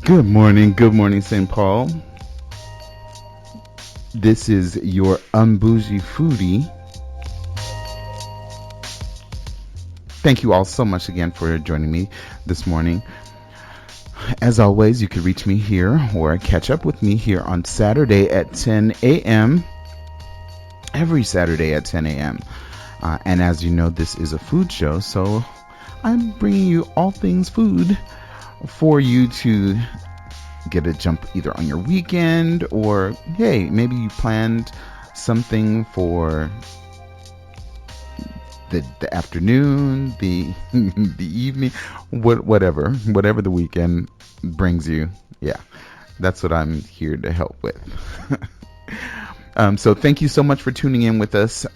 Good morning, St. Paul. This is your Un-Bougie foodie. Thank you all so much again for joining me this morning. As always, you can reach me here or catch up with me here on Saturday at 10 a.m. Every Saturday at 10 a.m. And as you know, this is a food show, so I'm bringing you all things food for you to get a jump either on your weekend, or hey, maybe you planned something for the afternoon, the the evening, whatever the weekend brings you. Yeah, that's what I'm here to help with. So thank you so much for tuning in with us.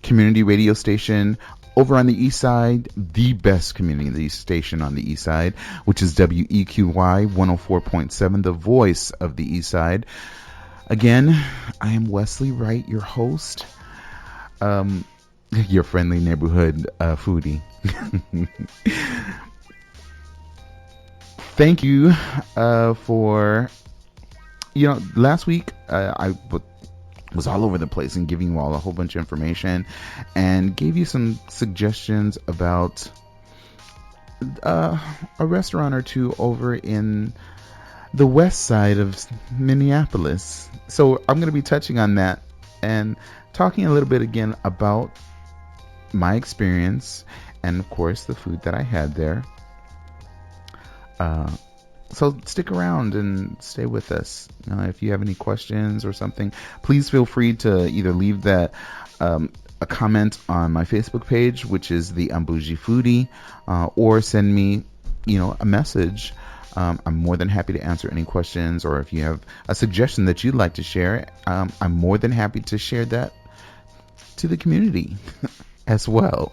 Community radio station over on the east side, the best community station on the east side, which is WEQY 104.7, the voice of the east side. Again, I am Wesley Wright, your host, your friendly neighborhood foodie. Thank you for, last week I was all over the place and giving you all a whole bunch of information and gave you some suggestions about a restaurant or two over in the west side of Minneapolis. So I'm going to be touching on that and talking a little bit again about my experience and, of course, the food that I had there. So stick around and stay with us. If you have any questions or something, please feel free to either leave that a comment on my Facebook page, which is the Un-Bougie Foodie, or send me, a message. I'm more than happy to answer any questions, or if you have a suggestion that you'd like to share, I'm more than happy to share that to the community as well.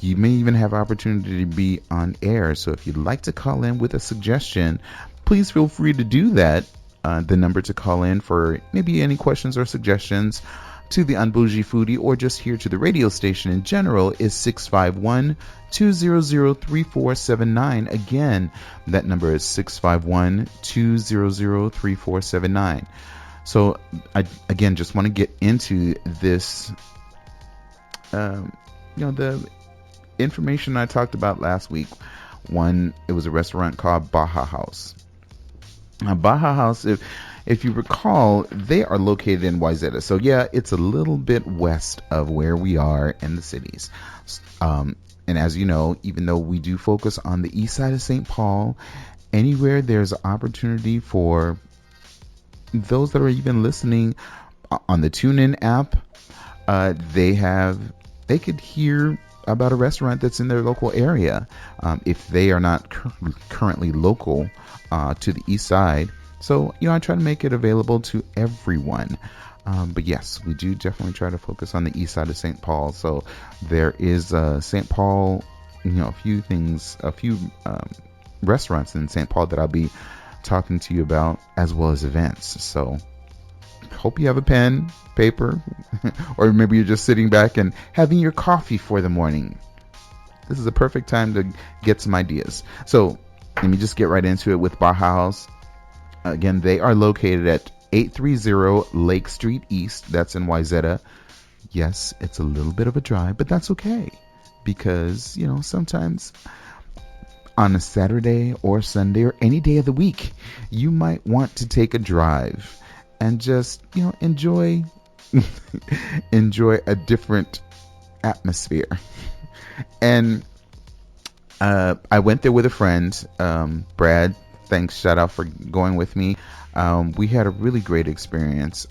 You may even have opportunity to be on air. So if you'd like to call in with a suggestion, please feel free to do that. The number to call in for maybe any questions or suggestions to the Un-Bougie Foodie, or just here to the radio station in general, is 651-200-3479. Again, that number is 651-200-3479. So I, again, just want to get into this, the information I talked about last week. One, it was a restaurant called Baja Haus. Now, Baja Haus, if you recall, they are located in Wayzata. So yeah, it's a little bit west of where we are in the cities. And as you know, even though we do focus on the east side of St. Paul, anywhere there's an opportunity for those that are even listening on the TuneIn app, they could hear about a restaurant that's in their local area, if they are not currently local to the east side. So, I try to make it available to everyone. But yes, we do definitely try to focus on the east side of St. Paul. So there is St. Paul, a few restaurants in St. Paul that I'll be talking to you about, as well as events. So hope you have a pen, paper, or maybe you're just sitting back and having your coffee for the morning. This is a perfect time to get some ideas. So let me just get right into it with Baja Haus. Again, they are located at 830 Lake Street East. That's in Wayzata. Yes, it's a little bit of a drive, but that's okay, because sometimes on a Saturday or Sunday or any day of the week, you might want to take a drive and just enjoy a different atmosphere. And I went there with a friend, Brad. Thanks, shout out for going with me. We had a really great experience.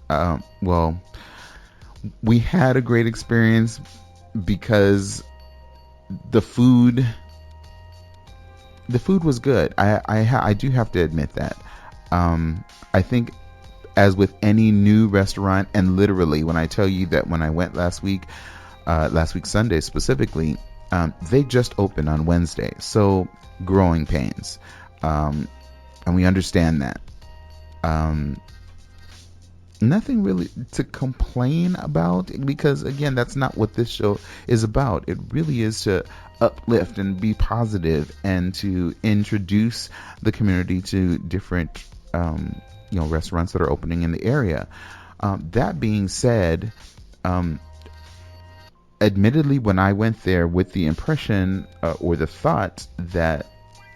We had a great experience because the food was good. I do have to admit that. I think, as with any new restaurant, and literally when I tell you that when I went last week Sunday specifically, They just opened on Wednesday, so growing pains, and we understand that. Nothing really to complain about, because again, that's not what this show is about. It really is to uplift and be positive and to introduce the community to different restaurants that are opening in the area. That being said, admittedly, when I went there with the impression or the thought that,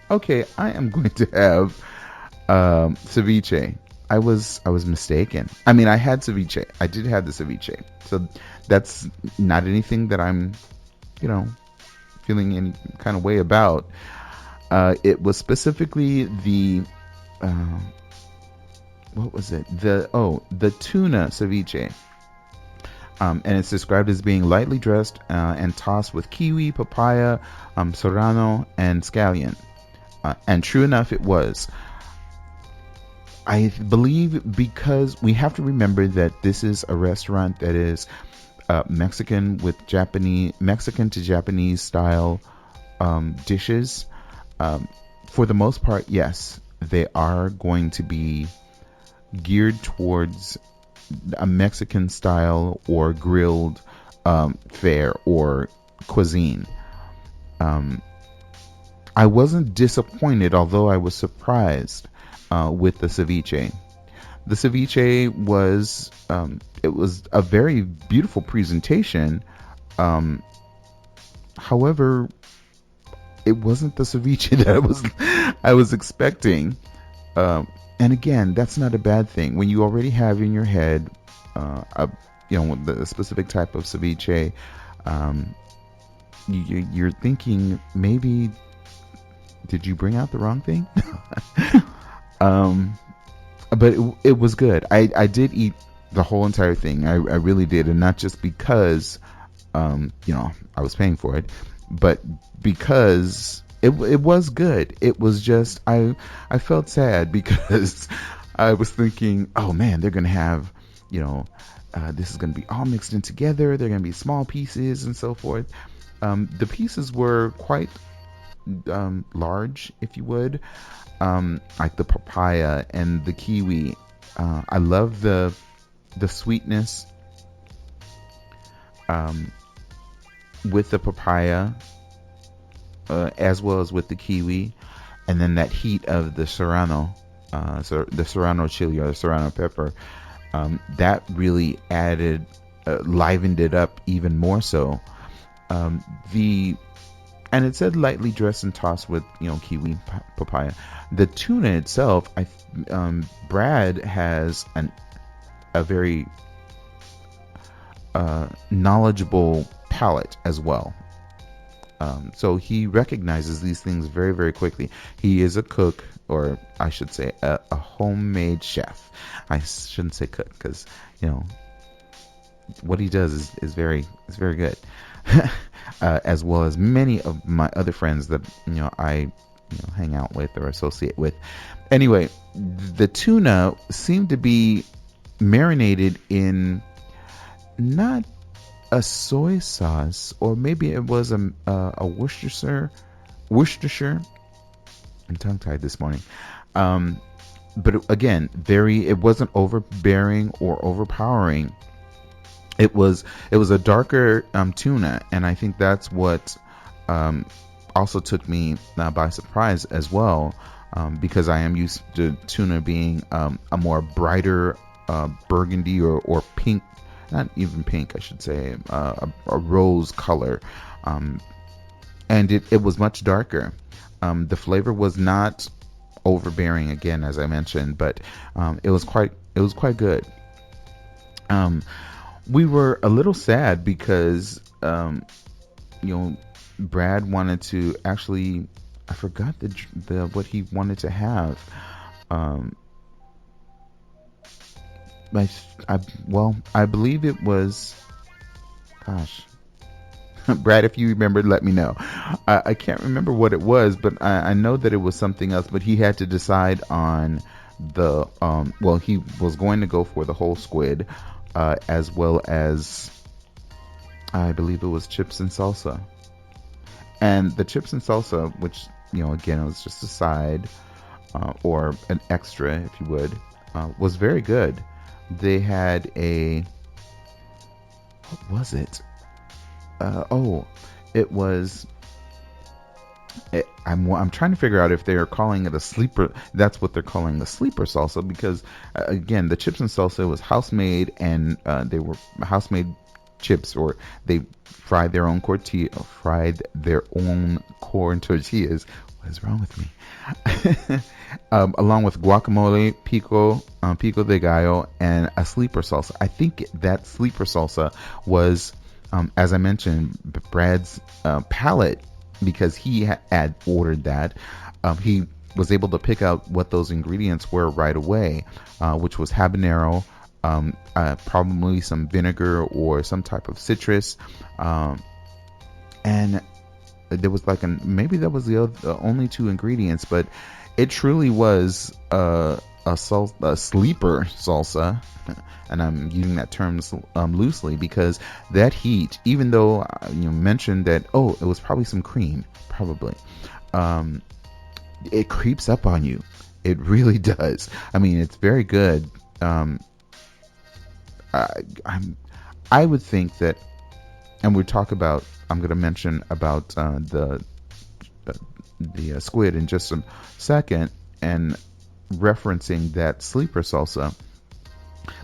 okay, I am going to have ceviche, I was mistaken. I mean, I had ceviche. I did have the ceviche. So that's not anything that I'm, feeling any kind of way about. It was specifically the, what was it? The tuna ceviche. And it's described as being lightly dressed and tossed with kiwi, papaya, serrano, and scallion. And true enough, it was. I believe, because we have to remember that this is a restaurant that is Mexican to Japanese style dishes. For the most part, yes, they are going to be geared towards a Mexican style or grilled fare or cuisine. I wasn't disappointed, although I was surprised with the ceviche. The ceviche was it was a very beautiful presentation. However, it wasn't the ceviche that I was expecting. And again, that's not a bad thing. When you already have in your head the specific type of ceviche, you're thinking, maybe did you bring out the wrong thing? But it was good. I did eat the whole entire thing. I really did, and not just because I was paying for it, but because it was good. It was just I felt sad because I was thinking, oh man, they're gonna have this is gonna be all mixed in together. They're gonna be small pieces and so forth. The pieces were quite large, if you would. Like the papaya and the kiwi. I love the sweetness with the papaya, as well as with the kiwi, and then that heat of the serrano, the serrano chili or the serrano pepper, that really added, livened it up even more so. And it said lightly dressed and tossed with, kiwi, papaya. The tuna itself, Brad has a very knowledgeable palate as well. So he recognizes these things very, very quickly. He is a cook, or I should say a homemade chef. I shouldn't say cook, because, what he does is very good. As well as many of my other friends that I hang out with or associate with. Anyway, the tuna seemed to be marinated in not a soy sauce, or maybe it was a Worcestershire. I'm tongue tied this morning. But again, it wasn't overbearing or overpowering. It was a darker tuna, and I think that's what also took me by surprise as well, because I am used to tuna being a more brighter burgundy or pink, not even pink, I should say, a rose color, and it was much darker. The flavor was not overbearing, again, as I mentioned, but it was quite good. We were a little sad because, Brad wanted to actually, I forgot the what he wanted to have. I believe it was, gosh, Brad, if you remember, let me know. I can't remember what it was, but I know that it was something else. But he had to decide on the, he was going to go for the whole squid. As well as, I believe it was chips and salsa. And the chips and salsa, which, again, it was just a side, or an extra, if you would, was very good. They had what was it? It was. I'm trying to figure out if they are calling it a sleeper. That's what they're calling the sleeper salsa, because again, the chips and salsa was house made, and they were house made chips, or they fried their own corn tortillas. What is wrong with me? Along with guacamole, pico de gallo, and a sleeper salsa. I think that sleeper salsa was, as I mentioned, Brad's palate, because he had ordered that. He was able to pick out what those ingredients were right away, which was habanero, probably some vinegar or some type of citrus, and there was maybe that was the only two ingredients, but it truly was a sleeper salsa. And I'm using that term loosely, because that heat, even though you mentioned that, it was probably some cream, probably, it creeps up on you. It really does. I mean, it's very good. I would think that, and I'm going to mention about the squid in just a second, and referencing that sleeper salsa.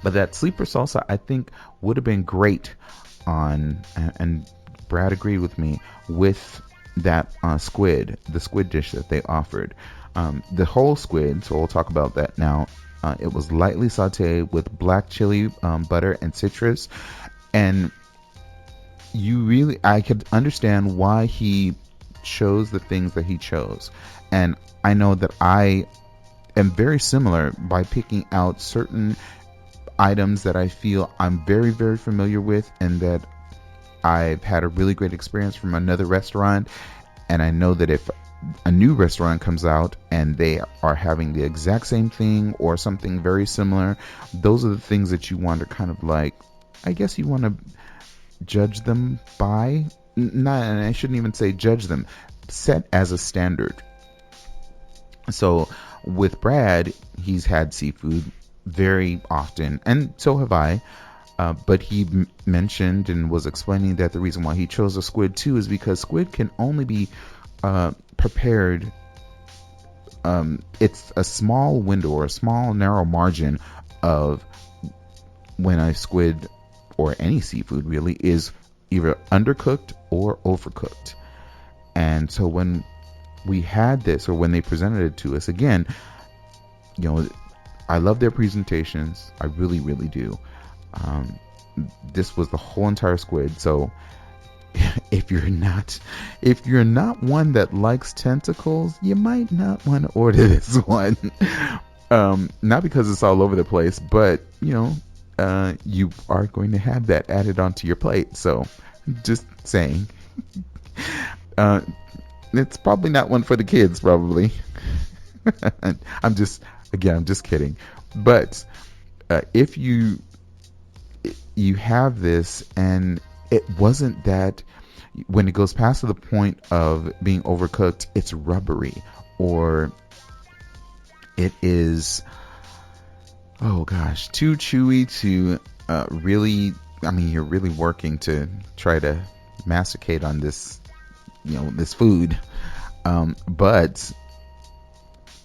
But that sleeper salsa, I think, would have been great on, and Brad agreed with me, with that the squid dish that they offered. The whole squid, so we'll talk about that now. It was lightly sauteed with black chili, butter, and citrus. And I could understand why he chose the things that he chose. And I know that I am very similar by picking out certain items that I feel I'm very, very familiar with, and that I've had a really great experience from another restaurant. And I know that if a new restaurant comes out and they are having the exact same thing or something very similar, those are the things that you want to kind of I guess you want to judge them by. Not, and I shouldn't even say judge them, set as a standard. So with Brad, he's had seafood very often, and so have I. But he mentioned and was explaining that the reason why he chose a squid too is because squid can only be prepared. It's a small window, or a small narrow margin of when a squid, or any seafood really, is either undercooked or overcooked. And so when we had this, or when they presented it to us, again, I love their presentations. I really, really do. This was the whole entire squid. So if you're not one that likes tentacles, you might not want to order this one. Not because it's all over the place, but you are going to have that added onto your plate. So just saying. It's probably not one for the kids, probably. I'm just kidding. But if you have this, and it wasn't that, when it goes past to the point of being overcooked, it's rubbery, or it is, too chewy to really, you're really working to try to masticate on this, this food. But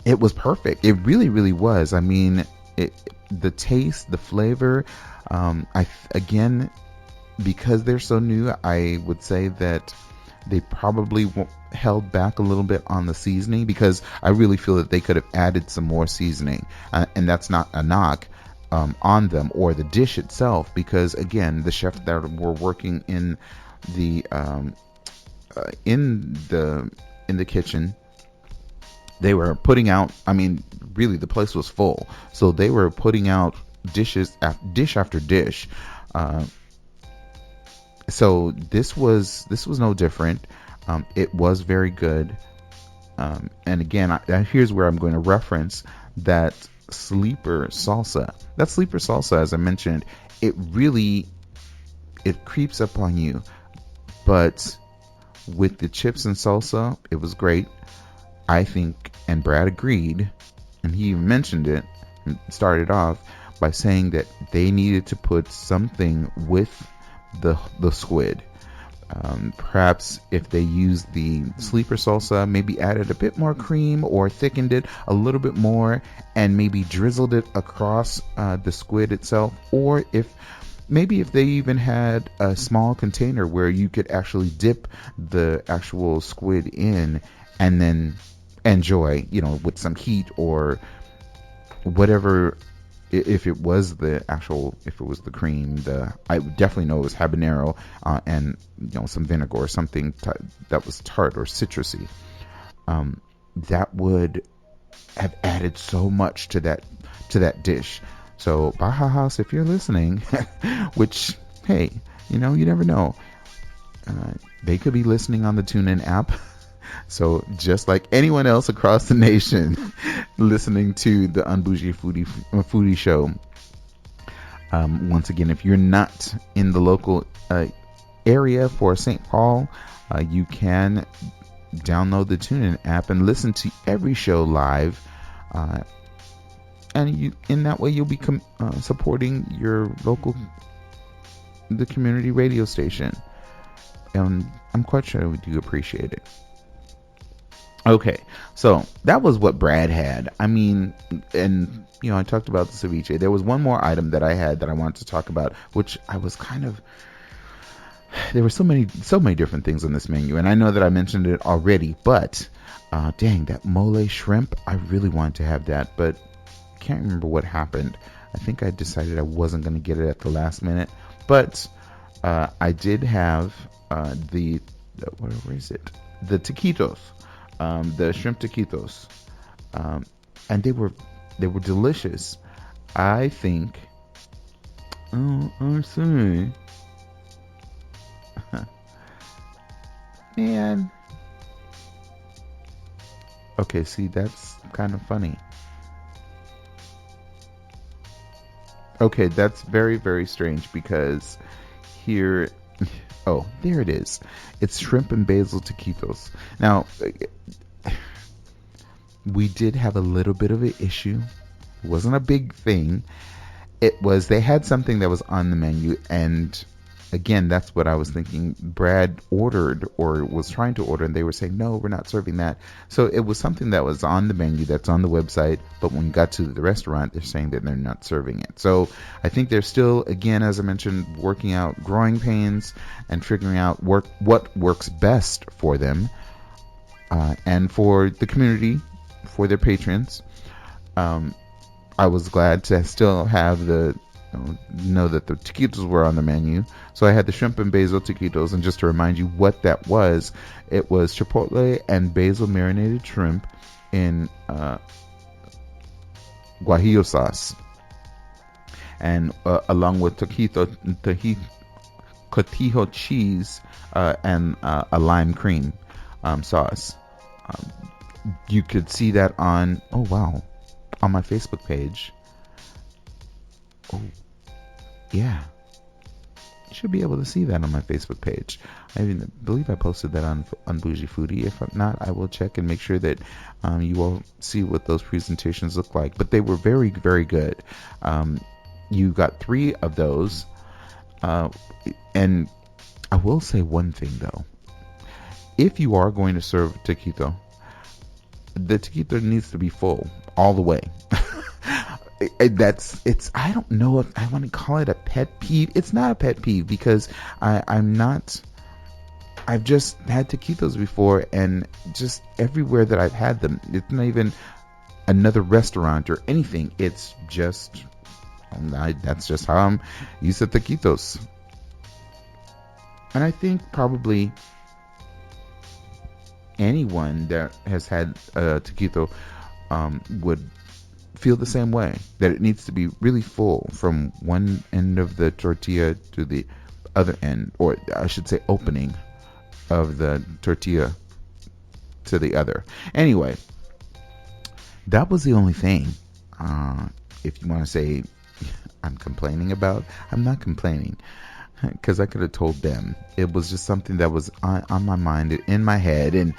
it was perfect. It really, really was. The taste, the flavor, again, because they're so new, I would say that they probably held back a little bit on the seasoning, because I really feel that they could have added some more seasoning, and that's not a knock on them or the dish itself, because again, the chefs that were working in the kitchen, they were putting out, really the place was full, so they were putting out dish after dish. So this was no different. It was very good. And again, here's where I'm going to reference that sleeper salsa. That sleeper salsa, as I mentioned, it creeps up on you. But With the chips and salsa, it was great. I think, and Brad agreed, and he even mentioned it, and started off by saying that they needed to put something with the squid. Perhaps if they used the sleeper salsa, maybe added a bit more cream or thickened it a little bit more and maybe drizzled it across the squid itself, or if they even had a small container where you could actually dip the actual squid in and then enjoy, with some heat or whatever. If it was the cream, I would definitely know it was habanero, and some vinegar or something that was tart or citrusy. That would have added so much to that dish. So Baja Haus, if you're listening, which, hey, you never know. They could be listening on the TuneIn app. So just like anyone else across the nation listening to the Un-Bougie foodie show. Once again, if you're not in the local area for St. Paul, you can download the TuneIn app and listen to every show live. And in that way, you'll be supporting the community radio station. And I'm quite sure we do appreciate it. Okay, so that was what Brad had. I mean, and I talked about the ceviche. There was one more item that I had that I wanted to talk about, which I was there were so many different things on this menu, and I know that I mentioned it already, but dang, that mole shrimp, I really wanted to have that, but I can't remember what happened. I think I decided I wasn't going to get it at the last minute, but I did have where is it? The taquitos. The shrimp taquitos, and they were delicious. I think. Oh, I'm sorry, man. Okay, see, that's kind of funny. Okay, that's very, very strange because here. Oh, there it is. It's shrimp and basil taquitos. Now, we did have a little bit of an issue. It wasn't a big thing. It was, they had something that was on the menu, and again, that's what I was thinking. Brad ordered or was trying to order, and they were saying, no, we're not serving that. So it was something that was on the menu that's on the website, but when you got to the restaurant, they're saying that they're not serving it. So I think they're still, again, as I mentioned, working out growing pains and figuring out what works best for them and for the community, for their patrons. I was glad to still have know that the taquitos were on the menu. So I had the shrimp and basil taquitos, and just to remind you what that was, it was chipotle and basil marinated shrimp in guajillo sauce, and along with cotija cheese and a lime cream sauce. You could see that on my Facebook page. Oh, yeah. You should be able to see that on my Facebook page. I even believe I posted that on Un-Bougie Foodie. If not, I will check and make sure that you will see what those presentations look like. But they were very, very good. You got 3 of those. And I will say one thing, though. If you are going to serve taquito, the taquito needs to be full all the way. I don't know if I want to call it a pet peeve. It's not a pet peeve because I've just had taquitos before, and just everywhere that I've had them, it's not even another restaurant or anything. It's just, that's just how I'm used to taquitos. And I think probably anyone that has had a taquito would feel the same way, that it needs to be really full from one end of the tortilla to the other end, or I should say opening of the tortilla to the other. Anyway, that was the only thing. If you want to say I'm complaining about, I'm not complaining. because I could have told them. It was just something that was on my mind, in my head, and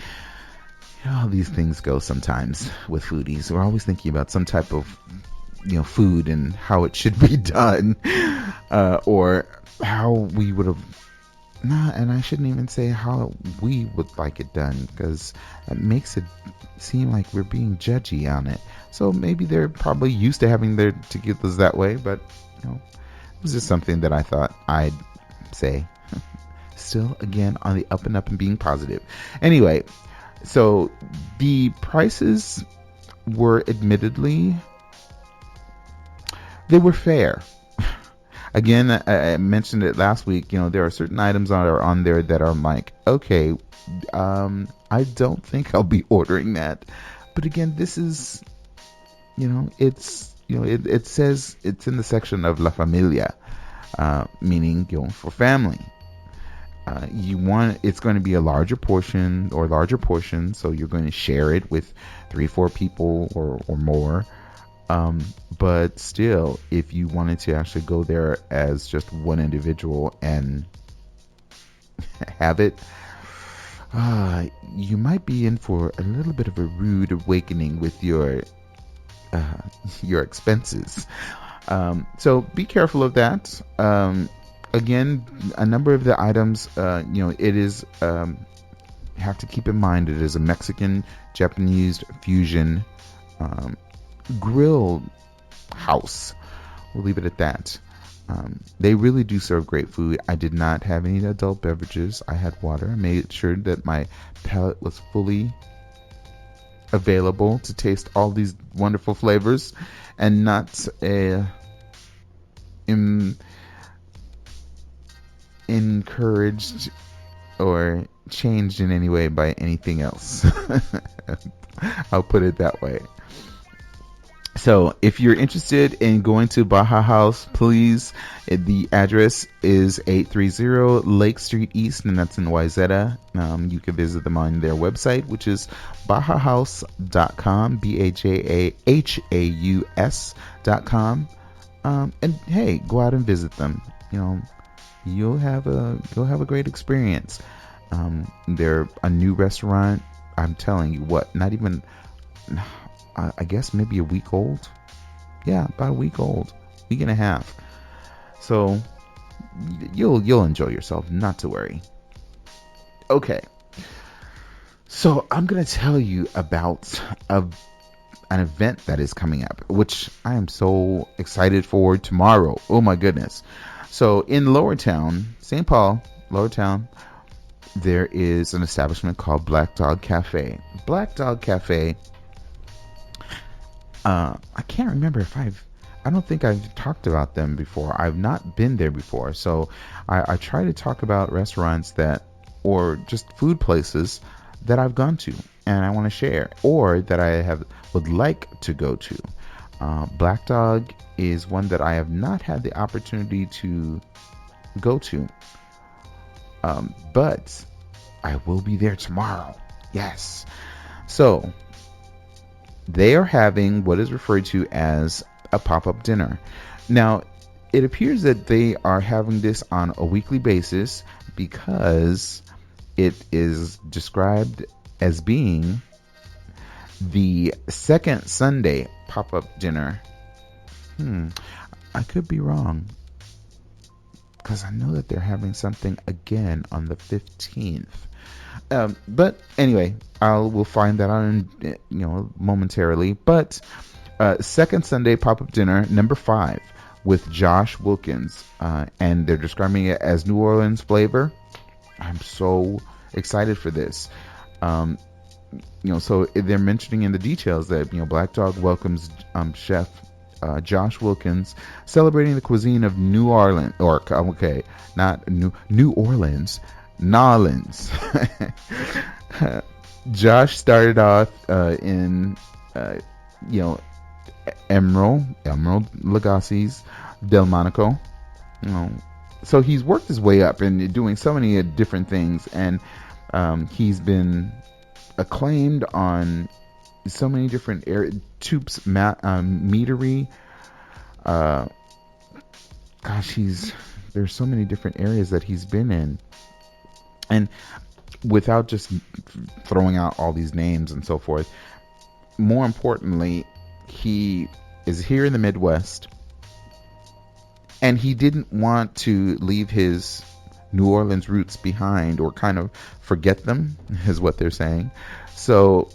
how these things go sometimes with foodies. We're always thinking about some type of food and how it should be done, or how we would have. Nah, and I shouldn't even say how we would like it done, because it makes it seem like we're being judgy on it. So maybe they're probably used to having their tequilas that way, but it was just something that I thought I'd say. Still, again, on the up and up and being positive. Anyway, so the prices were admittedly, they were fair. Again, I mentioned it last week. There are certain items that are on there that are like, okay, I don't think I'll be ordering that. But again, this is, it says it's in the section of La Familia, meaning for family. It's going to be a larger portion, so you're going to share it with 3-4 people or more. But still, if you wanted to actually go there as just one individual and have it, you might be in for a little bit of a rude awakening with your expenses. So be careful of that. Again, a number of the items, it is, have to keep in mind, it is a Mexican, Japanese fusion grill house. We'll leave it at that. They really do serve great food. I did not have any adult beverages. I had water. I made sure that my palate was fully available to taste all these wonderful flavors, and not encouraged or changed in any way by anything else. I'll put it that way. So if you're interested in going to Baja Haus, please, the address is 830 Lake Street East, and that's in Wayzata. You can visit them on their website, which is bajahaus.com, BAJAHAUS.com. And hey, go out and visit them. You'll have a great experience. They're a new restaurant. I'm telling you what, not even, I guess maybe a week old. Yeah, about a week old, week and a half. So you'll enjoy yourself, not to worry. Okay, so I'm gonna tell you about an event that is coming up, which I am so excited for tomorrow. Oh my goodness. So in Lowertown, St. Paul, Lowertown, there is an establishment called Black Dog Cafe. Black Dog Cafe, I can't remember if I don't think I've talked about them before. I've not been there before. So I try to talk about restaurants or just food places that I've gone to and I want to share, or that I would like to go to. Black Dog is one that I have not had the opportunity to go to. But I will be there tomorrow. Yes. So they are having what is referred to as a pop-up dinner. Now, it appears that they are having this on a weekly basis because it is described as being the second Sunday pop-up dinner. I could be wrong, because I know that they're having something again on the 15th. But anyway, we'll find that out momentarily. But second Sunday pop-up dinner number 5 with Josh Wilkins, and they're describing it as New Orleans flavor. I'm so excited for this. So they're mentioning in the details that Black Dog welcomes chef Josh Wilkins, celebrating the cuisine of New Orleans, not New Orleans, Nolans. Josh started off in Emerald Lagasse's Delmonico. So he's worked his way up and doing so many different things, and he's been acclaimed on so many different Toops Meadery. He's there's so many different areas that he's been in, and without just throwing out all these names and so forth, more importantly, he is here in the Midwest, and he didn't want to leave his New Orleans roots behind or kind of forget them, is what they're saying. So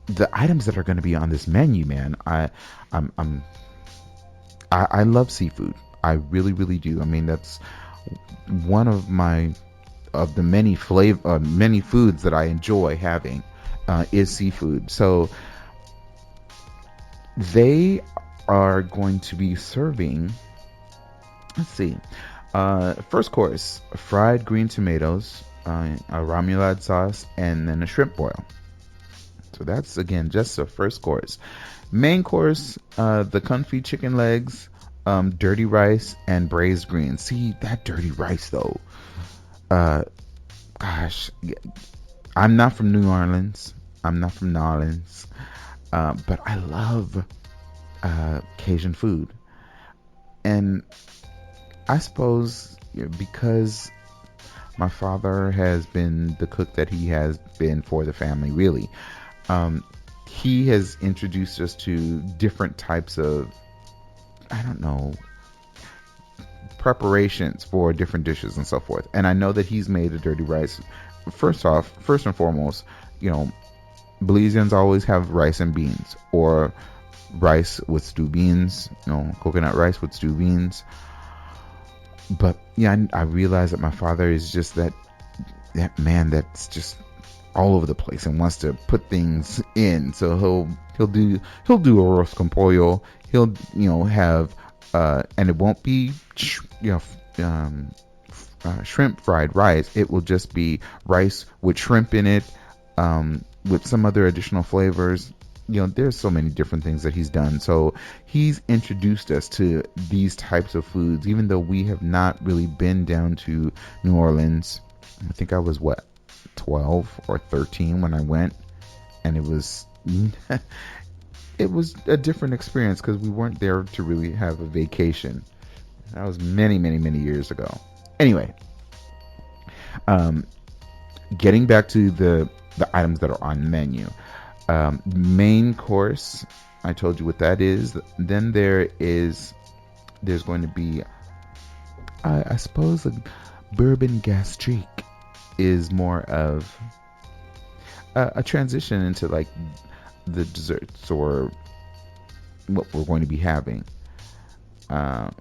the items that are going to be on this menu, man, I love seafood. I really, really do. I mean, that's one of the many many foods that I enjoy having is seafood. So they are going to be serving. Let's see. First course: fried green tomatoes, a remoulade sauce, and then a shrimp boil. So that's, again, just the first course. Main course, the confit chicken legs, dirty rice, and braised greens. See, that dirty rice, though. Gosh, I'm not from New Orleans. I'm not from New Orleans. But I love Cajun food. And I suppose because my father has been the cook that he has been for the family, really. He has introduced us to different types of, I don't know, preparations for different dishes and so forth. And I know that he's made a dirty rice. First and foremost, Belizeans always have rice and beans, or rice with stew beans, coconut rice with stew beans. But yeah, I realize that my father is just that man that's just all over the place and wants to put things in. So he'll do arroz con pollo. He'll have and it won't be shrimp fried rice. It will just be rice with shrimp in it, with some other additional flavors. There's so many different things that he's done. So he's introduced us to these types of foods, even though we have not really been down to New Orleans. I think I was 12 or 13 when I went, and it was it was a different experience because we weren't there to really have a vacation. That was many, many, many years ago. Anyway, getting back to the items that are on the menu. Main course, I told you what that is. Then there's going to be, I suppose, a bourbon gastrique is more of a transition into like the desserts or what we're going to be having. The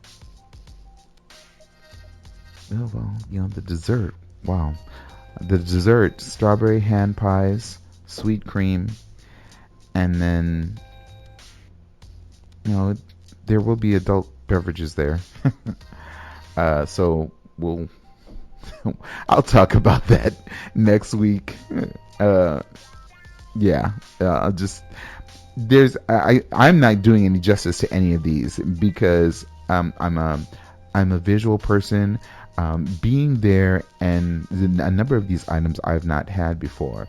dessert. Wow. The dessert, strawberry hand pies, sweet cream, and then, there will be adult beverages there. So I'll talk about that next week. I'm not doing any justice to any of these because I'm a visual person. Being there, and a number of these items I've not had before.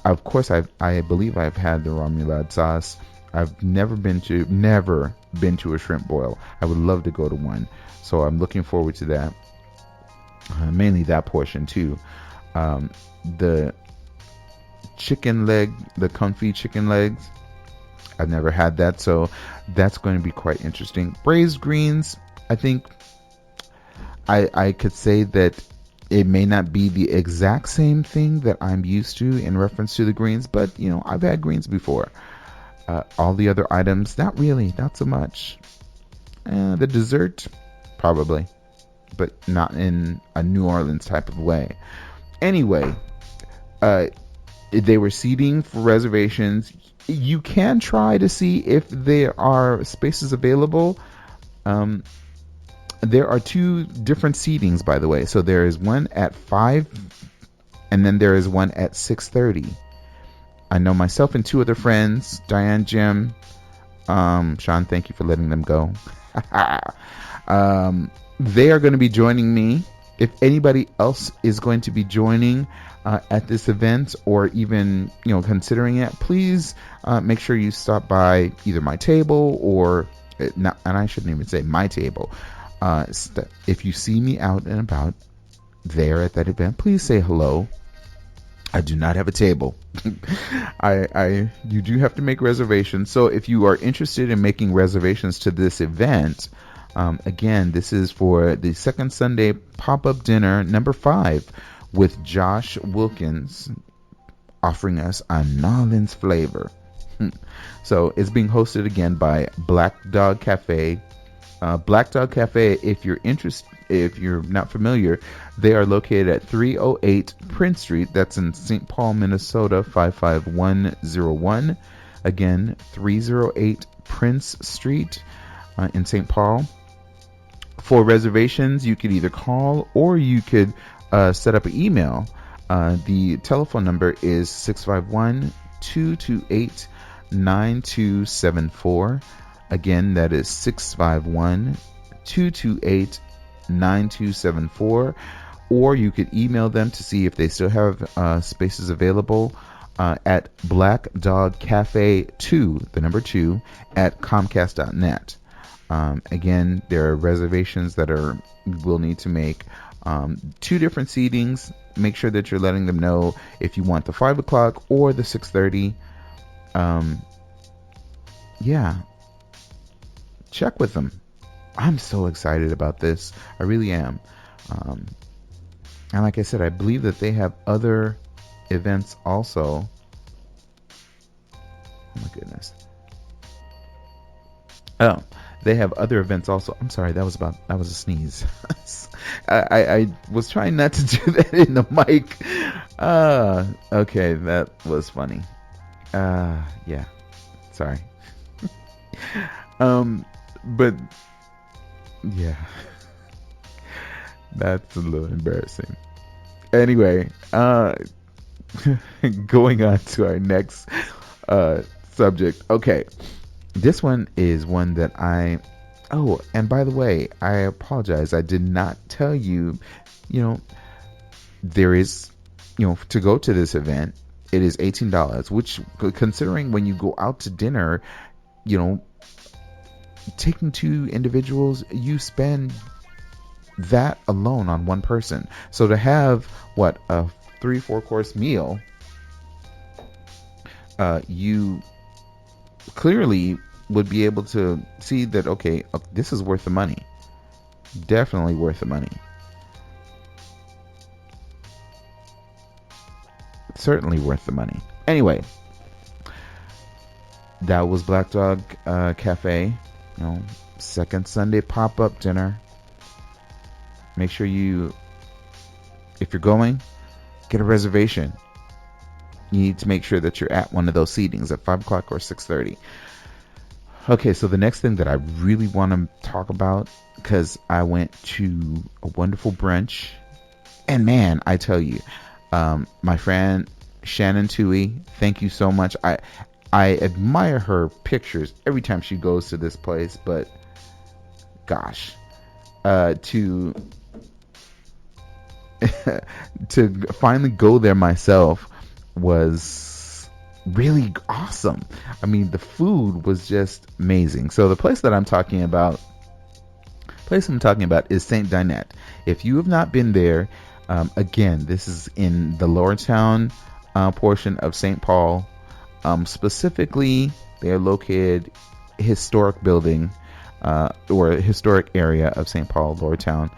Of course, I believe I've had the remoulade sauce. I've never been to a shrimp boil. I would love to go to one, so I'm looking forward to that. Mainly that portion too. The chicken leg, the confit chicken legs, I've never had that, so that's going to be quite interesting. Braised greens, I think I could say that it may not be the exact same thing that I'm used to in reference to the greens, but I've had greens before. All the other items, not really, not so much. The dessert, probably, but not in a New Orleans type of way. Anyway, they were seating for reservations. You can try to see if there are spaces available. There are two different seatings, by the way. So there is one at 5, and then there is one at 6:30. I know myself and two other friends, Diane, Jim, Sean, thank you for letting them go. They are going to be joining me. If anybody else is going to be joining at this event, or even considering it, please make sure you stop by either my table or not, and I shouldn't even say my table. If you see me out and about there at that event, please say hello. I do not have a table. You do have to make reservations. So if you are interested in making reservations to this event, again, this is for the second Sunday pop-up dinner number 5 with Josh Wilkins offering us a New Orleans flavor. So it's being hosted again by Black Dog Cafe. Black Dog Cafe, if you're not familiar, they are located at 308 Prince Street. That's in St. Paul, Minnesota, 55101. Again, 308 Prince Street in St. Paul. For reservations, you could either call or you could set up an email. The telephone number is 651-228-9274. Again, that is 651-228-9274. Or you could email them to see if they still have spaces available at blackdogcafe2, the number 2, at comcast.net. Again, there are reservations that we'll need to make. 2 different seatings. Make sure that you're letting them know if you want the 5 o'clock or the 6:30. Yeah. Check with them. I'm so excited about this. I really am. And like I said, I believe that they have other events also. Oh my goodness. Oh, they have other events also. I'm sorry, that was a sneeze. I was trying not to do that in the mic. Okay, that was funny. Yeah. Sorry. But yeah. That's a little embarrassing. Anyway, going on to our next subject. Okay. This one is one that oh, and by the way, I apologize. I did not tell you, there is, to go to this event, it is $18, which, considering when you go out to dinner, taking 2 individuals, you spend that alone on one person. So to have a 3-4 course meal, you clearly would be able to see that, okay, this is worth the money. Definitely worth the money. Certainly worth the money. Anyway, that was Black Dog Cafe. Second Sunday pop-up dinner. Make sure if you're going, get a reservation. You need to make sure that you're at one of those seatings at 5 o'clock or 6:30. Okay, so the next thing that I really want to talk about, because I went to a wonderful brunch, and man, I tell you, my friend Shannon Tui, thank you so much. I admire her pictures every time she goes to this place, but gosh, to finally go there myself was really awesome. I mean, the food was just amazing. So the place I'm talking about is Saint Dinette. If you have not been there, again, this is in the Lower Town portion of St. Paul. Specifically, they are located historic building or historic area of St. Paul, Lower Town,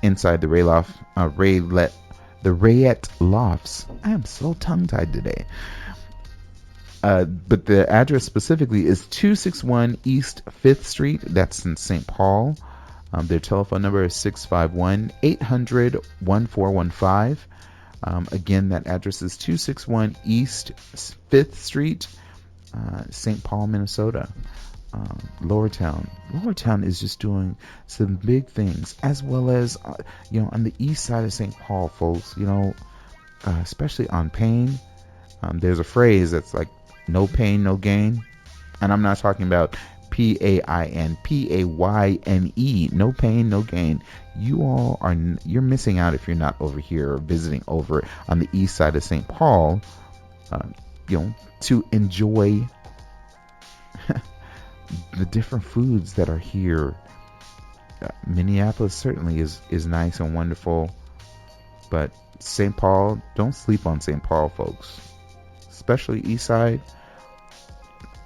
inside the Rayette Lofts. I am so tongue-tied today. But the address specifically is 261 East 5th Street. That's in St. Paul. Their telephone number is 651-800-1415. Again, that address is 261 East 5th Street, St. Paul, Minnesota. Lower Town is just doing some big things, as well as on the east side of St. Paul, folks. Especially on Payne, there's a phrase that's like no pain, no gain, and I'm not talking about PAIN, PAYNE, no pain, no gain. You're missing out if you're not over here or visiting over on the east side of St. Paul, to enjoy the different foods that are here. Minneapolis certainly is nice and wonderful, but St. Paul, don't sleep on St. Paul, folks. Especially East Side.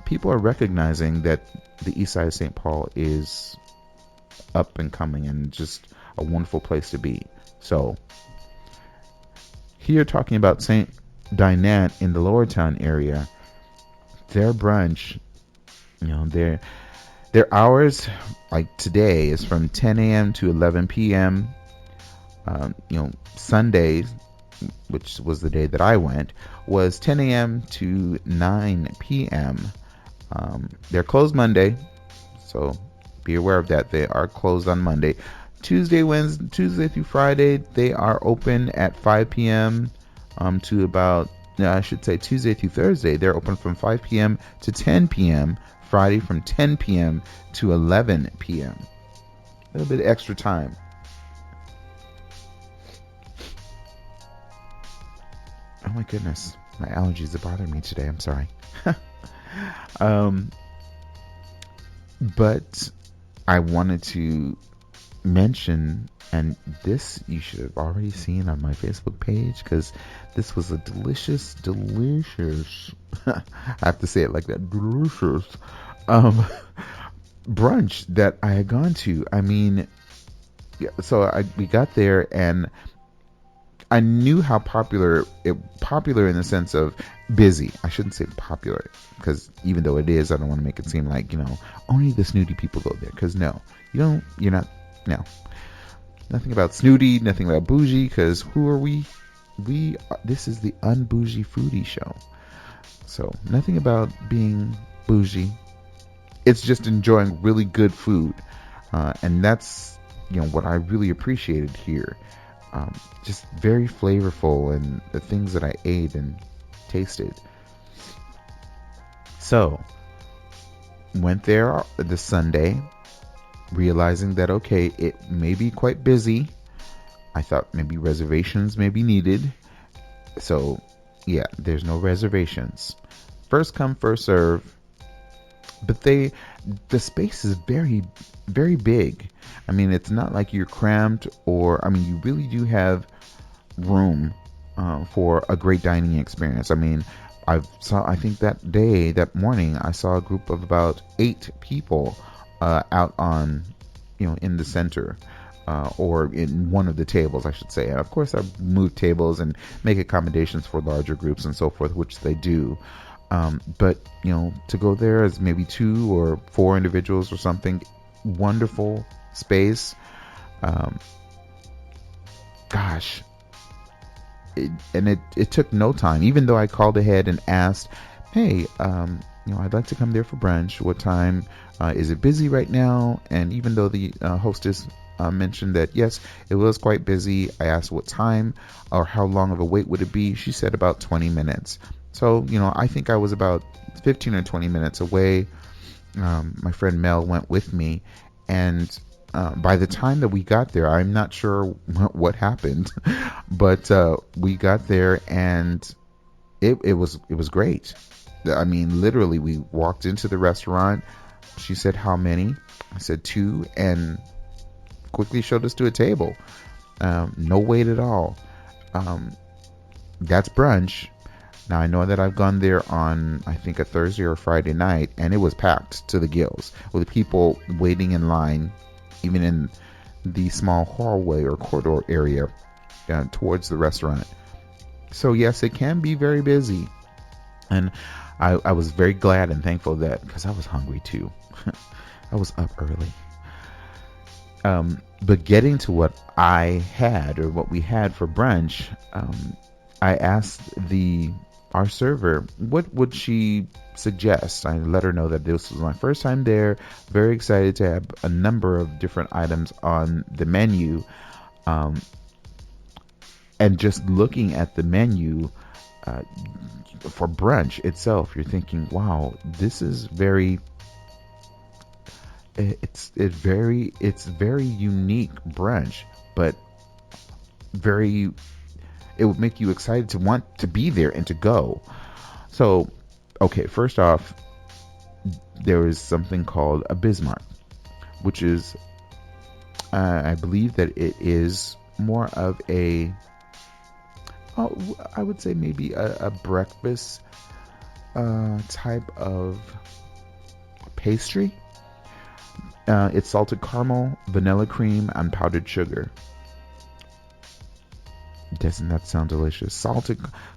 People are recognizing that the East Side of St. Paul is up and coming and just a wonderful place to be. So here, talking about Saint Dinette in the Lower Town area, their brunch, their hours, like today, is from 10 a.m. to 11 p.m. Sundays, which was the day that I went, was 10 a.m. to 9 p.m. They're closed Monday, so be aware of that. They are closed on Monday. Tuesday through Friday, they are open at 5 p.m. To about, I should say Tuesday through Thursday, they're open from 5 p.m. to 10 p.m. Friday from 10 p.m. to 11 p.m. A little bit of extra time. Oh my goodness, my allergies are bothering me today. I'm sorry. But I wanted to mention, and this you should have already seen on my Facebook page, because this was a delicious I have to say it like that, delicious brunch that I had gone to. I mean, so we got there, and I knew how popular in the sense of busy. I shouldn't say popular, because even though it is, I don't want to make it seem like, only the snooty people go there. Because no, you're not. No, nothing about snooty, nothing about bougie, because who are we? This is the Un-Bougie foodie show. So nothing about being bougie. It's just enjoying really good food. And that's, what I really appreciated here. Just very flavorful, and the things that I ate and tasted. So went there this Sunday, realizing that, okay, it may be quite busy. I thought maybe reservations may be needed. So yeah, there's no reservations. First come, first serve. But the space is very, very big. I mean, it's not like you're cramped, you really do have room for a great dining experience. I mean, I think that morning, I saw a group of about 8 people out on, in the center, or in one of the tables, I should say. And of course, I move tables and make accommodations for larger groups and so forth, which they do. But to go there as maybe 2 or 4 individuals or something, wonderful space. Gosh, it took no time. Even though I called ahead and asked, hey, I'd like to come there for brunch. What time? Is it busy right now? And even though the hostess mentioned that yes, it was quite busy, I asked what time or how long of a wait would it be. She said about 20 minutes. So, I think I was about 15 or 20 minutes away. My friend Mel went with me, and by the time that we got there, I'm not sure what happened, but we got there, and it was great. I mean, literally, we walked into the restaurant. She said, how many? I said 2, and quickly showed us to a table. No wait at all. That's brunch. Now, I know that I've gone there on, I think, a Thursday or Friday night, and it was packed to the gills with people waiting in line, even in the small hallway or corridor area towards the restaurant. So, yes, it can be very busy. And I was very glad and thankful that, because I was hungry too. I was up early. But getting to what I had, or what we had for brunch, I asked our server, what would she suggest? I let her know that this was my first time there. Very excited to have a number of different items on the menu. And just looking at the menu for brunch itself, you're thinking, wow, this is it's very unique brunch, but it would make you excited to want to be there and to go. So, okay, first off, there is something called a Bismarck, which is I believe that it is more of a, I would say maybe a breakfast type of pastry. It's salted caramel, vanilla cream, and powdered sugar. Doesn't that sound delicious?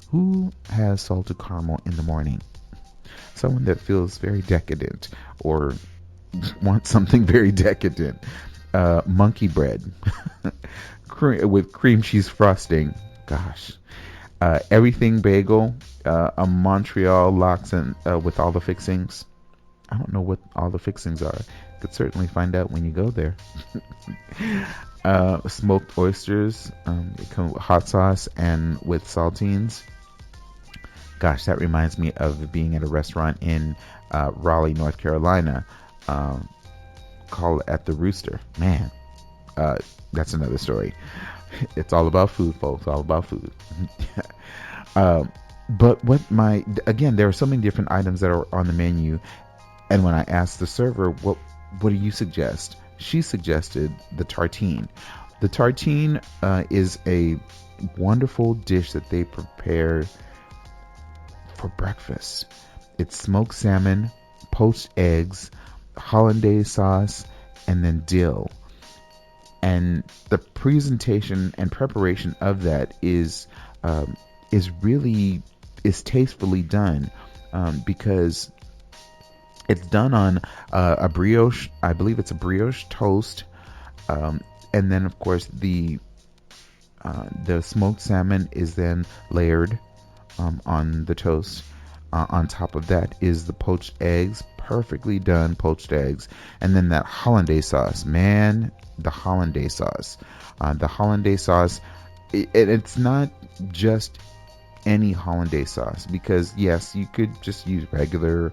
Who has salted caramel in the morning? Someone that feels very decadent or wants something very decadent. Monkey bread with cream cheese frosting. Gosh. Everything bagel, a Montreal lox and with all the fixings. I don't know what all the fixings are. Could certainly find out when you go there. Smoked oysters, they come with hot sauce and with saltines. Gosh, that reminds me of being at a restaurant in Raleigh, North Carolina, called At the Rooster. Man, that's another story. It's all about food, folks. All about food. But again, there are so many different items that are on the menu. And when I asked the server, what do you suggest? She suggested the tartine. The tartine is a wonderful dish that they prepare for breakfast. It's smoked salmon, poached eggs, hollandaise sauce, and then dill. And the presentation and preparation of that is tastefully done, because it's done on a brioche. I believe it's a brioche toast, and then of course the smoked salmon is then layered on the toast. On top of that is the poached eggs, perfectly done poached eggs, and then that hollandaise sauce. Man, the hollandaise sauce. It's not just any hollandaise sauce, because yes, you could just use regular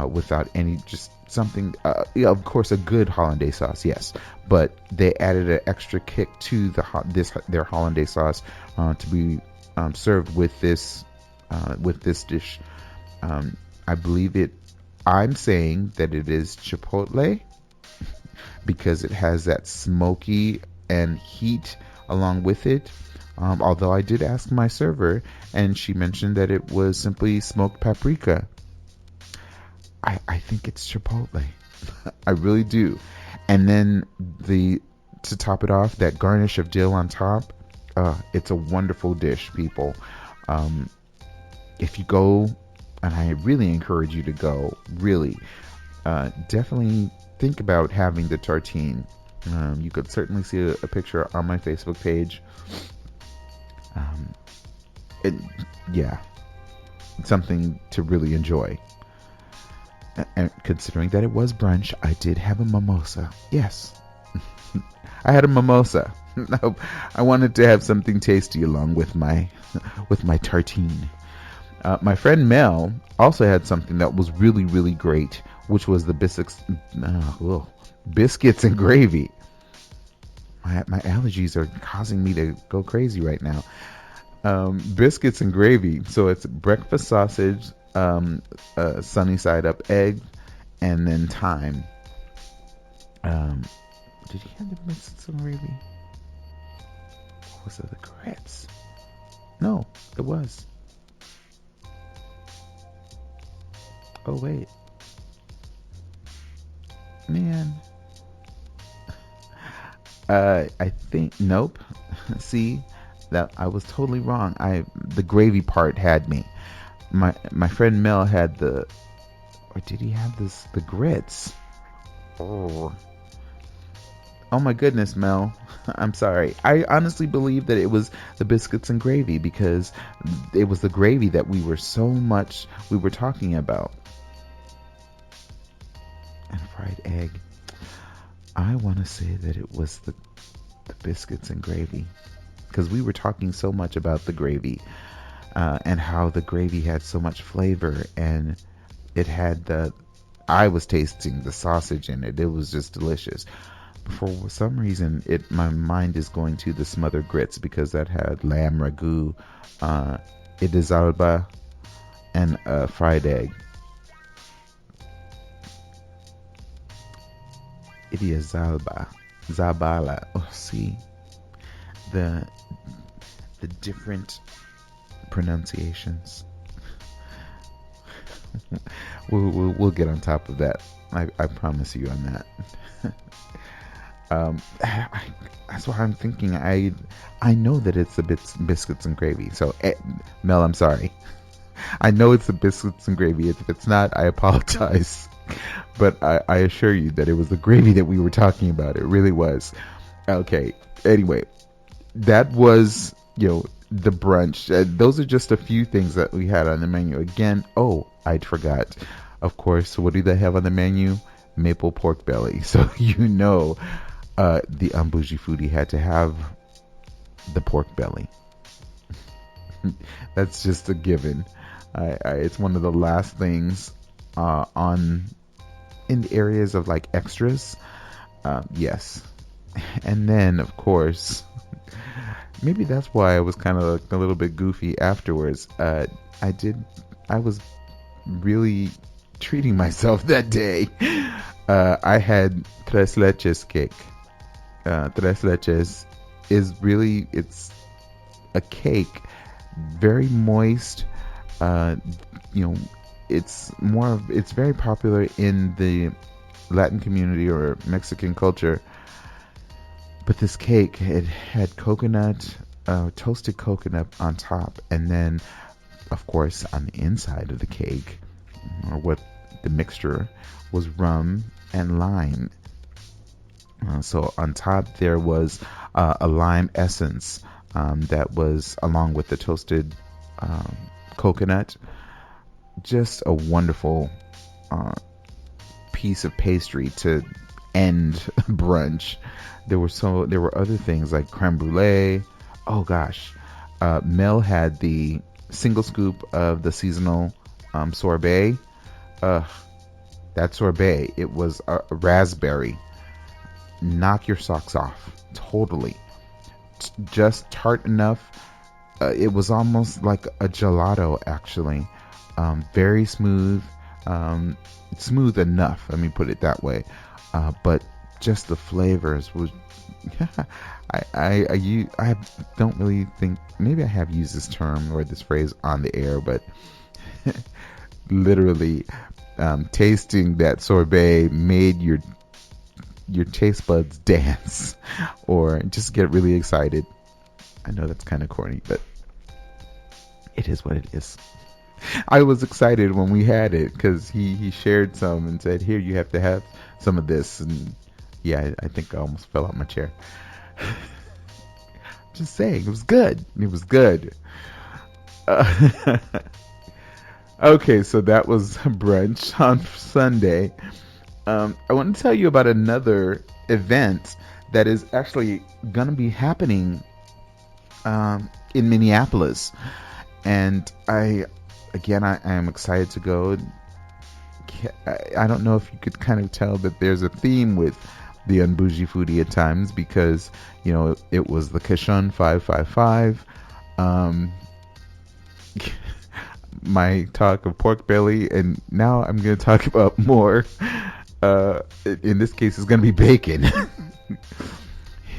without any, just something, of course a good hollandaise sauce, yes, but they added an extra kick to their hollandaise sauce to be served with this dish. I believe I'm saying that it is chipotle because it has that smoky and heat along with it. Although I did ask my server, and she mentioned that it was simply smoked paprika. I think it's chipotle. I really do. And then to top it off, that garnish of dill on top. It's a wonderful dish, people. If you go, and I really encourage you to go, really, definitely think about having the tartine. You could certainly see a picture on my Facebook page. Yeah, something to really enjoy. And considering that it was brunch, I did have a mimosa. Yes, I had a mimosa. I wanted to have something tasty along with my tartine. My friend Mel also had something that was really, really great, which was the biscuits and gravy. My allergies are causing me to go crazy right now. Biscuits and gravy. So it's breakfast sausage, sunny side up egg, and then thyme. Did he have the biscuits and gravy? Or was it the grits? No, it was. Oh wait, man. I think nope. See, that I was totally wrong. The gravy part had me. My friend Mel had or did he have the grits? Oh my goodness, Mel. I'm sorry. I honestly believe that it was the biscuits and gravy, because it was the gravy that we were talking about. And fried egg. I want to say that it was the biscuits and gravy, because we were talking so much about the gravy, and how the gravy had so much flavor, and it had I was tasting the sausage in it. It was just delicious. For some reason, my mind is going to the smothered grits, because that had lamb ragu, idizalba, and fried egg. Idizalba. Zabala. Oh, see the different pronunciations. We'll get on top of that. I promise you on that. That's why I'm thinking. I know that it's the biscuits and gravy. So Mel, I'm sorry. I know it's the biscuits and gravy. If it's not, I apologize. But I assure you that it was the gravy that we were talking about. It really was. Okay. Anyway, that was, the brunch. Those are just a few things that we had on the menu. Again, I forgot. Of course, what do they have on the menu? Maple pork belly. So the Un-Bougie foodie had to have the pork belly. That's just a given. It's one of the last things in the areas of like extras. Yes. And then, of course, maybe that's why I was kind of a little bit goofy afterwards. I was really treating myself that day. I had tres leches cake. Tres leches is really, it's a cake, very moist. It's very popular in the Latin community or Mexican culture. But this cake, it had coconut, toasted coconut on top, and then, of course, on the inside of the cake, or what the mixture was, rum and lime. So on top there was a lime essence that was along with the toasted coconut. Just a wonderful piece of pastry to end brunch. There were other things like creme brulee. Oh gosh, Mel had the single scoop of the seasonal sorbet. That sorbet, it was a raspberry. Knock your socks off. Totally. Just tart enough. It was almost like a gelato, actually. Very smooth. Smooth enough, let me put it that way. But just the flavors was I don't really think, maybe I have used this term or this phrase on the air, but literally tasting that sorbet made your taste buds dance or just get really excited. I know that's kind of corny, but it is what it is. I was excited when we had it because he shared some and said, here, you have to have some of this. And yeah, I think I almost fell out my chair. Just saying, it was good. It was good. Okay, so that was brunch on Sunday. I want to tell you about another event that is actually going to be happening in Minneapolis. And I am excited to go. I don't know if you could kind of tell that there's a theme with the Un-Bougie foodie at times because, it was the Kishon 555. My talk of pork belly, and now I'm going to talk about more. In this case, it's going to be bacon.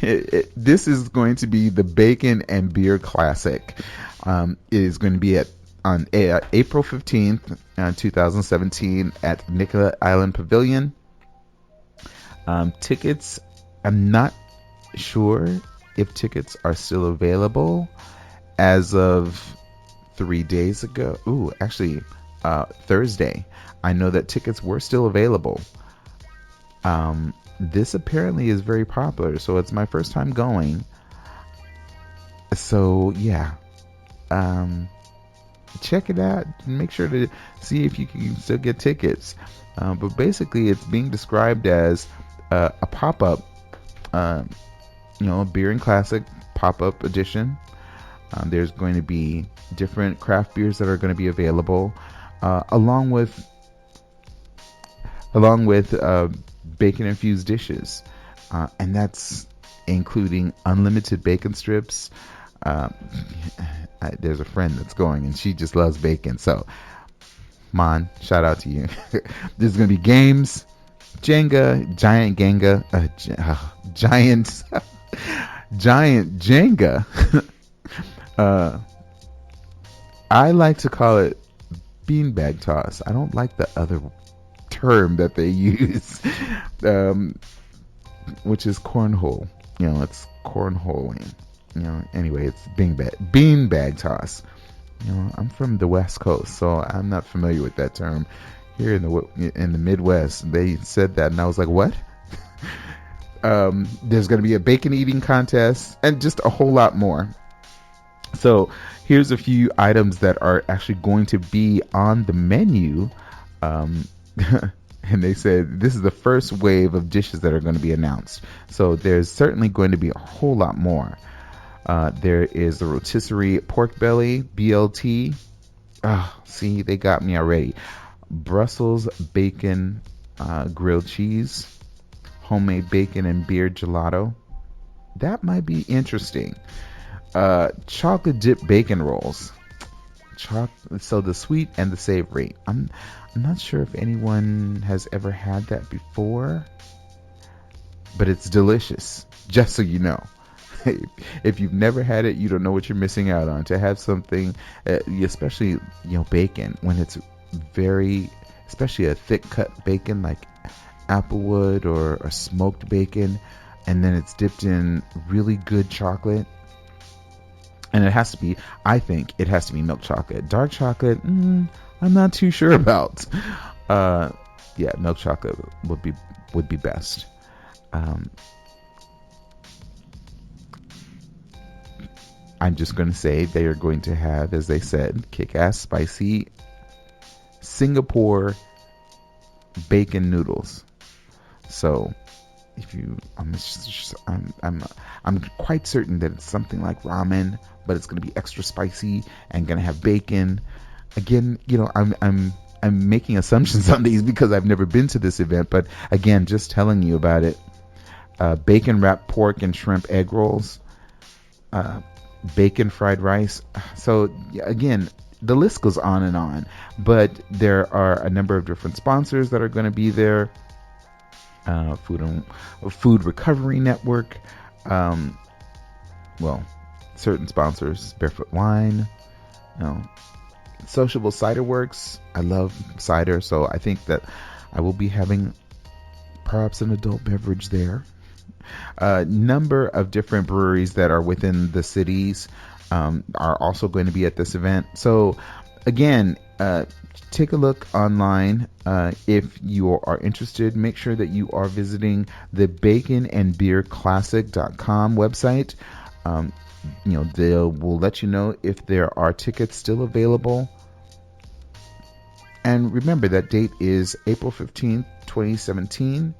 This is going to be the Bacon and Beer Classic. It is going to be on April 15th, 2017 at Nicolet Island Pavilion. Tickets, I'm not sure if tickets are still available as of 3 days ago. Thursday. I know that tickets were still available. This apparently is very popular, so it's my first time going. So yeah, check it out. Make sure to see if you can still get tickets. But basically, it's being described as a pop-up, a beer and classic pop-up edition. There's going to be different craft beers that are going to be available, along with bacon infused dishes, and that's including unlimited bacon strips. There's a friend that's going and she just loves bacon, so Mon, shout out to you. There's gonna be games, giant giant, giant Jenga. uh, I like to call it beanbag toss. I don't like the other term that they use, which is cornhole. It's cornholing. Anyway, it's beanbag toss. I'm from the West Coast, so I'm not familiar with that term. Here in the Midwest, they said that, and I was like, what? There's going to be a bacon eating contest and just a whole lot more. So here's a few items that are actually going to be on the menu. And they said this is the first wave of dishes that are going to be announced. So there's certainly going to be a whole lot more. There is the rotisserie pork belly, BLT. See, they got me already. Brussels bacon grilled cheese, homemade bacon and beer gelato. That might be interesting. Chocolate dipped bacon rolls. So the sweet and the savory. I'm not sure if anyone has ever had that before, but it's delicious. Just so you know. If you've never had it, you don't know what you're missing out on. To have something, especially bacon, when it's especially a thick cut bacon like applewood or a smoked bacon, and then it's dipped in really good chocolate. And I think it has to be milk chocolate. Dark chocolate, I'm not too sure about. Milk chocolate would be best. I'm just going to say they are going to have, as they said, kick-ass spicy Singapore bacon noodles. So I'm quite certain that it's something like ramen, but it's going to be extra spicy and going to have bacon. Again, I'm making assumptions on these because I've never been to this event, but again, just telling you about it. Bacon wrapped pork and shrimp egg rolls. Bacon fried rice. So again, the list goes on and on, but there are a number of different sponsors that are going to be there. Food Recovery Network. Certain sponsors, Barefoot Wine, Sociable Cider Works. I love cider, so I think that I will be having perhaps an adult beverage there. Number of different breweries that are within the cities are also going to be at this event. So again, take a look online. If you are interested, make sure that you are visiting the Bacon&BeerClassic.com website. They will let you know if there are tickets still available. And remember, that date is April 15th, 2017.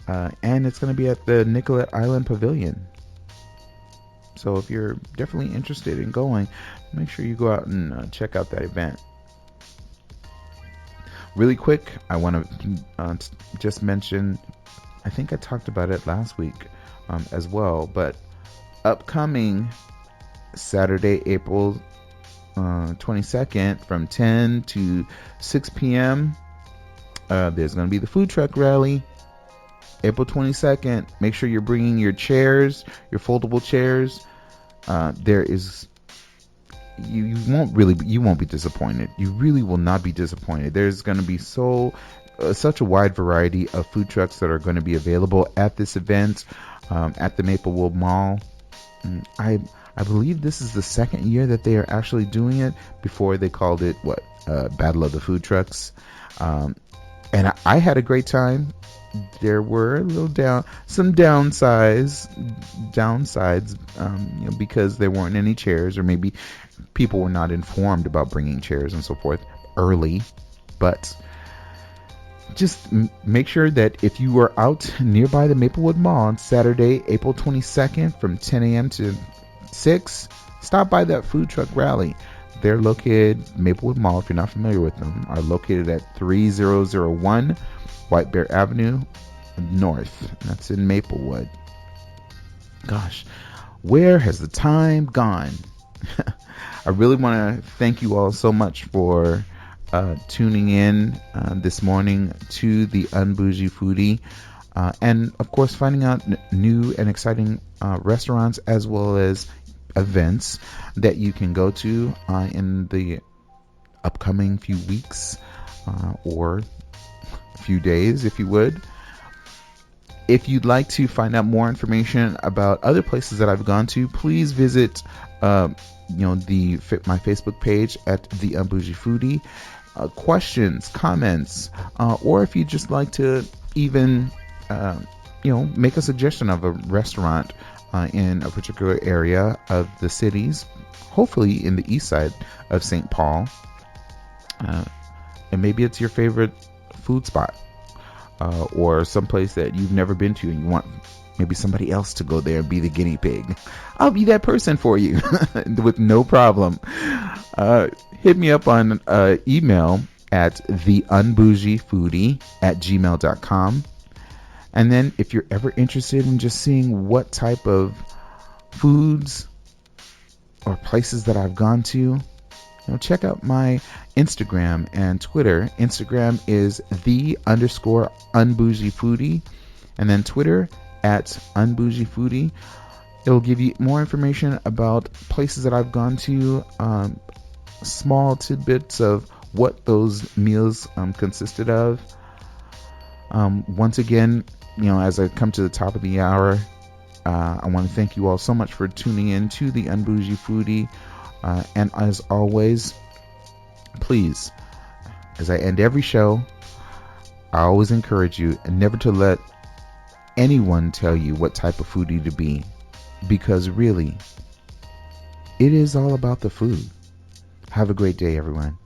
And it's going to be at the Nicollet Island Pavilion. So if you're definitely interested in going, make sure you go out and check out that event. Really quick, I want to just mention, I think I talked about it last week as well, but upcoming Saturday, April 22nd from 10 to 6 p.m. There's going to be the food truck rally. April 22nd. Make sure you're bringing your chairs, your foldable chairs. You won't be disappointed. You really will not be disappointed. There's going to be such a wide variety of food trucks that are going to be available at this event at the Maplewood Mall. I believe this is the second year that they are actually doing it. Before they called it Battle of the Food Trucks, and I had a great time. There were some downsides, because there weren't any chairs, or maybe people were not informed about bringing chairs and so forth early. But just make sure that if you are out nearby the Maplewood Mall on Saturday, April 22nd from 10 a.m. to 6, stop by that food truck rally. They're located, Maplewood Mall, if you're not familiar with them, are located at 3001 White Bear Avenue North. That's in Maplewood. Gosh, where has the time gone? I really want to thank you all so much for tuning in this morning to the Un-Bougie Foodie. And of course, finding out new and exciting restaurants as well as events that you can go to in the upcoming few weeks or few days, if you would. If you'd like to find out more information about other places that I've gone to, please visit my Facebook page at the Un-Bougie Foodie. Questions, comments, or if you'd just like to even make a suggestion of a restaurant in a particular area of the cities, hopefully in the east side of St. Paul, and maybe it's your favorite food spot, or someplace that you've never been to and you want maybe somebody else to go there and be the guinea pig. I'll be that person for you with no problem. Hit me up on email at theunbougiefoodie@gmail.com. And then if you're ever interested in just seeing what type of foods or places that I've gone to, check out my Instagram and Twitter. Instagram is _Un-Bougie-Foodie, and then Twitter at Un-Bougie-Foodie. It'll give you more information about places that I've gone to, small tidbits of what those meals consisted of. Once again, as I come to the top of the hour, I want to thank you all so much for tuning in to the Un-Bougie Foodie. And as always, please, as I end every show, I always encourage you never to let anyone tell you what type of foodie to be, because really, it is all about the food. Have a great day, everyone.